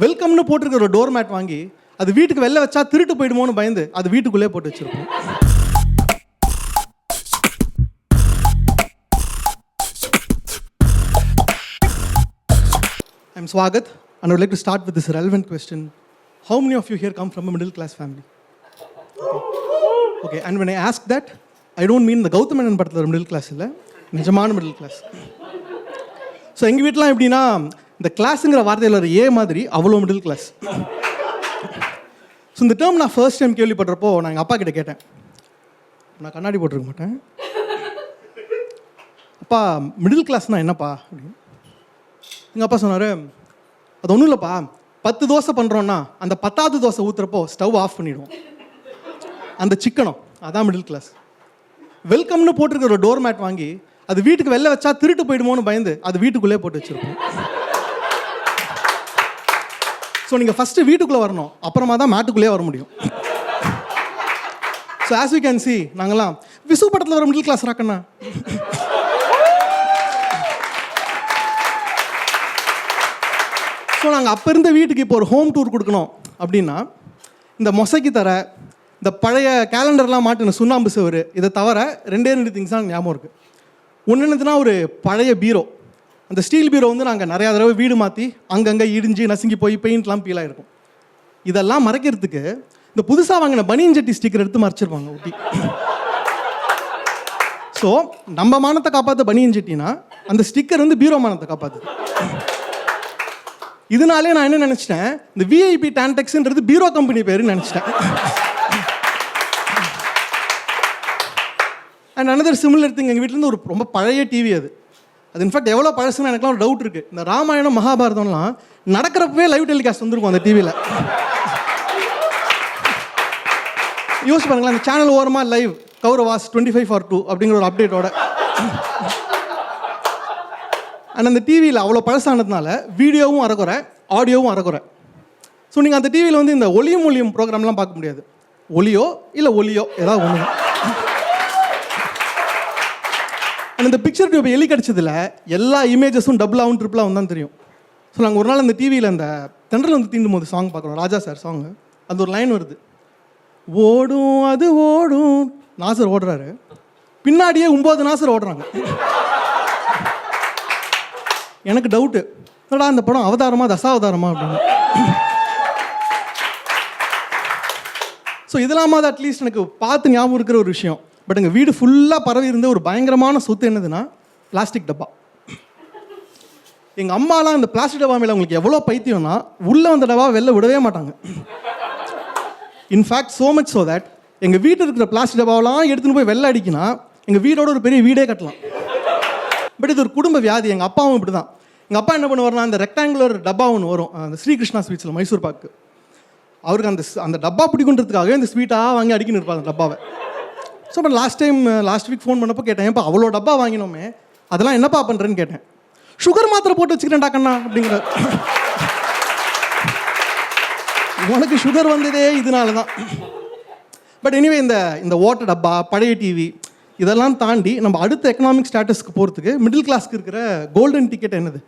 வெல்கம்னு போட்டிருக்கிற ஒரு door mat வாங்கி அது வீட்டுக்கு வெளில வச்சா திருட்டு போயிடுமோன்னு பயந்து அது வீட்டுக்குள்ளே போட்டு வச்சிருப்போம். I'm Swagath and I would like to start with this relevant question. How many of you here come from a middle class family? Okay, and when I ask that, I don't mean the Gautam Menon particular middle class illa, நிஜமான middle class. So எங்கள் வீட்டிலாம் எப்படின்னா இந்த கிளாஸுங்கிற வார்த்தையில் ஒரு ஏ மாதிரி அவ்வளோ middle class. So இந்த term நான் ஃபர்ஸ்ட் டைம் கேள்விப்படுறப்போ நான் எங்கள் அப்பா கிட்ட கேட்டேன். நான் கண்ணாடி போட்டிருக்க மாட்டேன். அப்பா மிடில் கிளாஸ்னால் என்னப்பா அப்படின்னு. எங்கள் அப்பா சொன்னார், அது ஒன்றும் இல்லைப்பா, 10 தோசை பண்ணுறோன்னா அந்த 10வது தோசை ஊற்றுறப்போ ஸ்டவ் ஆஃப் பண்ணிவிடுவோம். அந்த சிக்கனம் அதான் மிடில் கிளாஸ். வெல்கம்னு போட்டிருக்கிற ஒரு டோர் மேட் வாங்கி அது வீட்டுக்கு வெளில வச்சா திருட்டு போயிடுமோன்னு பயந்து அது வீட்டுக்குள்ளே போட்டு வச்சுருப்போம். ஸோ நீங்கள் ஃபஸ்ட்டு வீட்டுக்குள்ளே வரணும், அப்புறமா தான் மேட்டுக்குள்ளே வர முடியும். So as you can see, நாங்கள்லாம் விசு படத்தில் வர மிடில் கிளாஸ் ராக்கண்ணா. ஸோ நாங்கள் அப்போ இருந்த வீட்டுக்கு இப்போ ஒரு ஹோம் டூர் கொடுக்கணும் அப்படின்னா இந்த மொசைக்கு தர, இந்த பழைய கேலண்டர்லாம் மாட்டின சுண்ணாம்பு சுவர், இதை தவிர 2 திங்ஸ் தான் ஞாபகம் இருக்குது. ஒன்று என்னதுன்னா ஒரு பழைய பீரோ. அந்த ஸ்டீல் பீரோ வந்து நாங்கள் நிறையா தடவை வீடு மாற்றி அங்கங்கே இடிஞ்சு நசுங்கி போய் பெயிண்ட்லாம் பீலாக இருக்கும். இதெல்லாம் மறைக்கிறதுக்கு இந்த புதுசாக வாங்கின பனியன் ஜட்டி ஸ்டிக்கர் எடுத்து மறைச்சிருப்பாங்க ஊட்டி. ஸோ நம்ம மானத்தை காப்பாற்ற பனியன் ஜட்டினா அந்த ஸ்டிக்கர் வந்து பீரோ மானத்தை காப்பாற்றுது. இதனாலே நான் என்ன நினச்சிட்டேன், இந்த விஐபி டான்டெக்ஸ்ன்றது பீரோ கம்பெனி பேருன்னு நினச்சிட்டேன். அண்ட் அனதர் சிமிலர் திங், எங்கள் வீட்டிலேருந்து ஒரு ரொம்ப பழைய டிவி அது. அது இன்ஃபேக்ட் எவ்வளோ பழசுன்னு எனக்குலாம் ஒரு டவுட் இருக்குது. இந்த ராமாயணம் மகாபாரதம்லாம் நடக்கிறப்பவே லைவ் டெலிகாஸ்ட் வந்துருக்கும் அந்த டிவியில். யோசிச்சு பாருங்களேன், அந்த சேனல் ஓரமாக லைவ் கௌரவாஸ் 25/2 அப்படிங்கிற ஒரு அப்டேட்டோட. அண்ட் அந்த டிவியில் அவ்வளோ பழசானதுனால வீடியோவும் அறக்குறை, ஆடியோவும் அறக்குறை. ஸோ நீங்கள் அந்த டிவியில் வந்து இந்த ஒளியும் ஒளியும் ப்ரோக்ராம்லாம் பார்க்க முடியாது. ஒளியோ இல்லை ஒளியோ ஏதாவது ஒன்று. அண்ட் இந்த பிக்சர் டியூப் எலி கிடச்சதில் எல்லா இமேஜஸும் டபுளாகவும் ட்ரிபிளாகவும் தான் தெரியும். ஸோ நாங்கள் ஒரு நாள் அந்த டிவியில் அந்த தென்றல் வந்து தீண்டும் போது சாங் பார்க்குறோம், ராஜா சார் சாங்கு. அது ஒரு லைன் வருது, ஓடும் அது ஓடும், நாசர் ஓடுறாரு, பின்னாடியே 9 நாசர் ஓடுறாங்க. எனக்கு டவுட்டு, என்னடா அந்த படம் அவதாரமா தசாவதாரமா அப்படின்னு. ஸோ இதெல்லாமா அது அட்லீஸ்ட் எனக்கு பார்த்து ஞாபகம் இருக்கிற ஒரு விஷயம். பட் எங்கள் வீடு ஃபுல்லாக பரவி இருந்த ஒரு பயங்கரமான சொத்து என்னதுன்னா பிளாஸ்டிக் டப்பா. எங்கள் அம்மாலாம் இந்த பிளாஸ்டிக் டப்பா மேலே அவங்களுக்கு எவ்வளோ பைத்தியம்னா உள்ளே வந்த டப்பா வெளில விடவே மாட்டாங்க. In fact so much so that எங்கள் வீட்டில் இருக்கிற பிளாஸ்டிக் டப்பாவெல்லாம் எடுத்துன்னு போய் வெளில அடிக்கினா எங்கள் வீடோட ஒரு பெரிய வீடே கட்டலாம். பட் இது ஒரு குடும்ப வியாதி. எங்கள் அப்பாவும் இப்படி தான். எங்கள் அப்பா என்ன பண்ணுவார்னா, அந்த ரெக்டாங்குலர் டப்பா ஒன்று வரும் அந்த ஸ்ரீகிருஷ்ணா ஸ்வீட்ஸில், மைசூர் பாக்கு. அவருக்கு அந்த டப்பா பிடிக்குன்றதுக்காகவே இந்த ஸ்வீட்டாக வாங்கி அடிக்கின்னு இருப்பாங்க அந்த டப்பாவை. So but last week phone பண்ணப்போ கேட்டேன், ஏன்ப்பா அவ்வளோ டப்பா வாங்கினோமே அதெல்லாம் என்னப்பா பண்ணுறேன்னு கேட்டேன். சுகர் மாத்திரை போட்டு வச்சுக்கிறேன்டா கண்ணா அப்படிங்கிற. உனக்கு சுகர் வந்ததே இதனால தான். பட் எனிவே இந்த ஓட்ட டப்பா, பழைய டிவி இதெல்லாம் தாண்டி நம்ம அடுத்த எக்கனாமிக் ஸ்டேட்டஸ்க்கு போகிறதுக்கு மிடில் கிளாஸ்க்கு இருக்கிற கோல்டன் டிக்கெட் என்னது?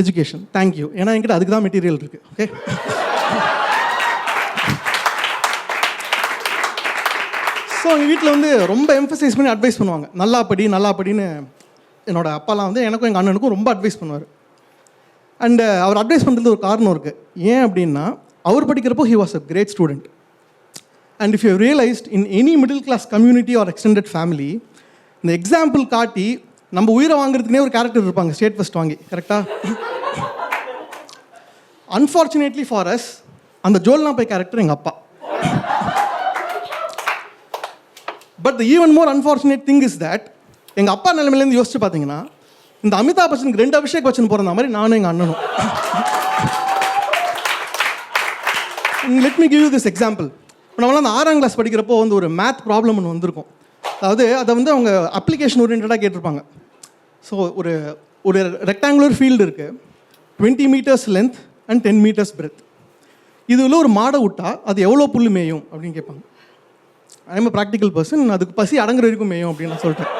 எஜுகேஷன். தேங்க்யூ. ஏன்னா என்கிட்ட அதுக்கு தான் மெட்டீரியல் இருக்குது. ஓகே, ஸோ எங்கள் வீட்டில் வந்து ரொம்ப எம்ஃபசைஸ் பண்ணி அட்வைஸ் பண்ணுவாங்க, நல்லா படின்னு. என்னோட அப்பாலாம் வந்து எனக்கும் எங்கள் அண்ணனுக்கும் ரொம்ப அட்வைஸ் பண்ணுவார். அண்ட் அவர் அட்வைஸ் பண்ணுறது ஒரு காரணம் இருக்குது. ஏன் அப்படின்னா, அவர் படிக்கிறப்போ he was a great student. And if you realised in any middle class community or extended family, இந்த எக்ஸாம்பிள் காட்டி நம்ம உயிரை வாங்குறதுக்குனே ஒரு கேரக்டர் இருப்பாங்க, ஸ்டேட் ஃபர்ஸ்ட் வாங்கி. கரெக்டாக? அன்ஃபார்ச்சுனேட்லி ஃபார் அஸ் அந்த ஜோல்னா பை கேரக்டர் எங்கள் அப்பா. But the even more unfortunate thing is that எங்கள் அப்பா நிலைமையிலேருந்து யோசிச்சு பார்த்தீங்கன்னா, இந்த அமிதாப் பச்சனுக்கு 2 அபிஷேக் பச்சன் பிறந்த மாதிரி நானும் எங்கள் அண்ணனும். Let me give you this example. நம்மளாம் அந்த 6ஆம் கிளாஸ் படிக்கிறப்போ வந்து ஒரு மேத் ப்ராப்ளம் ஒன்று வந்திருக்கும். அதாவது அதை வந்து அவங்க அப்ளிகேஷன் ஓரியன்டாக கேட்டிருப்பாங்க. ஸோ ஒரு ரெக்டாங்குலர் ஃபீல்டு இருக்குது, 20 metres length and 10 metres breadth. இதில் ஒரு மாடை விட்டா அது எவ்வளோ புல் மேயும் அப்படின்னு கேட்பாங்க. I am a practical person, அதுக்கு பசி அடங்குற வரைக்கும் மேயும் அப்படின்னு நான் சொல்லிட்டேன்.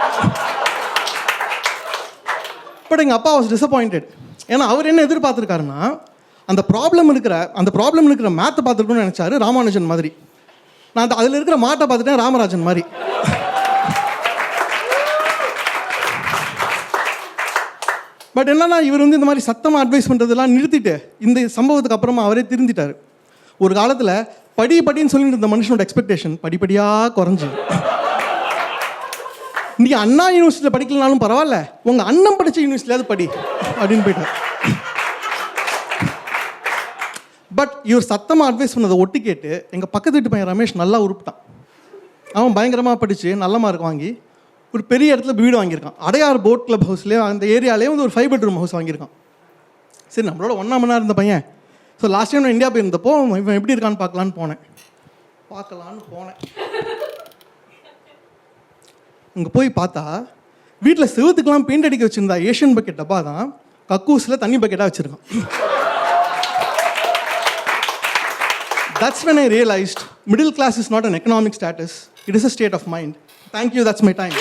பட் எங்கள் அப்பா வாஸ் டிசப்பாயிண்டட். ஏன்னா அவர் என்ன எதிர்பார்த்துருக்காருன்னா அந்த ப்ராப்ளம் இருக்கிற மேத்தை பார்த்துருக்கணும்னு நினச்சாரு ராமானுஜன் மாதிரி. நான் அதில் இருக்கிற மாட்டை பார்த்துட்டேன் ராமராஜன் மாதிரி. பட் என்னன்னா இவர் வந்து இந்த மாதிரி சத்தமாக அட்வைஸ் பண்ணுறதெல்லாம் நிறுத்திட்டு இந்த சம்பவத்துக்கு அப்புறமா அவரே திருந்திட்டார். ஒரு காலத்தில் படின்னு சொல்லிட்டு இருந்த மனுஷனோட எக்ஸ்பெக்டேஷன் படிப்படியாக குறைஞ்சி நீங்கள் அண்ணா யூனிவர்சிட்டியில் படிக்கலனாலும் பரவாயில்ல, உங்கள் அண்ணன் படித்த யூனிவர்சிட்டியாவது படி அப்படின்னு போயிட்டார். பட் இவர் சத்தமாக அட்வைஸ் பண்ணதை ஒட்டி கேட்டு எங்கள் பக்கத்து வீட்டு பையன் ரமேஷ் நல்லா உருப்பிட்டான். அவன் பயங்கரமாக படித்து நல்ல மார்க் வாங்கி ஒரு பெரிய இடத்துல வீடு வாங்கியிருக்கான். அடையார் போட் கிளப் ஹவுஸ்லேயே அந்த ஏரியாலேயே வந்து ஒரு 5 bedroom ஹவுஸ் வாங்கியிருக்கான். சரி, நம்மளோட 1 மணி நேரம் இருந்த பையன். ஸோ லாஸ்ட் டைம் நான் இந்தியா போயிருந்தப்போ இவன் எப்படி இருக்கான்னு பார்க்கலான்னு போனேன். இங்கே போய் பார்த்தா வீட்டில் செவத்துக்கெலாம் பெயிண்ட் அடிக்க வச்சுருந்தா ஏஷியன் பக்கெட் டப்பா தான் கக்கூஸில் தண்ணி பக்கெட்டாக வச்சுருக்கான். That's when I realized middle class is not an economic status, it is a state of mind. Thank you, that's my time.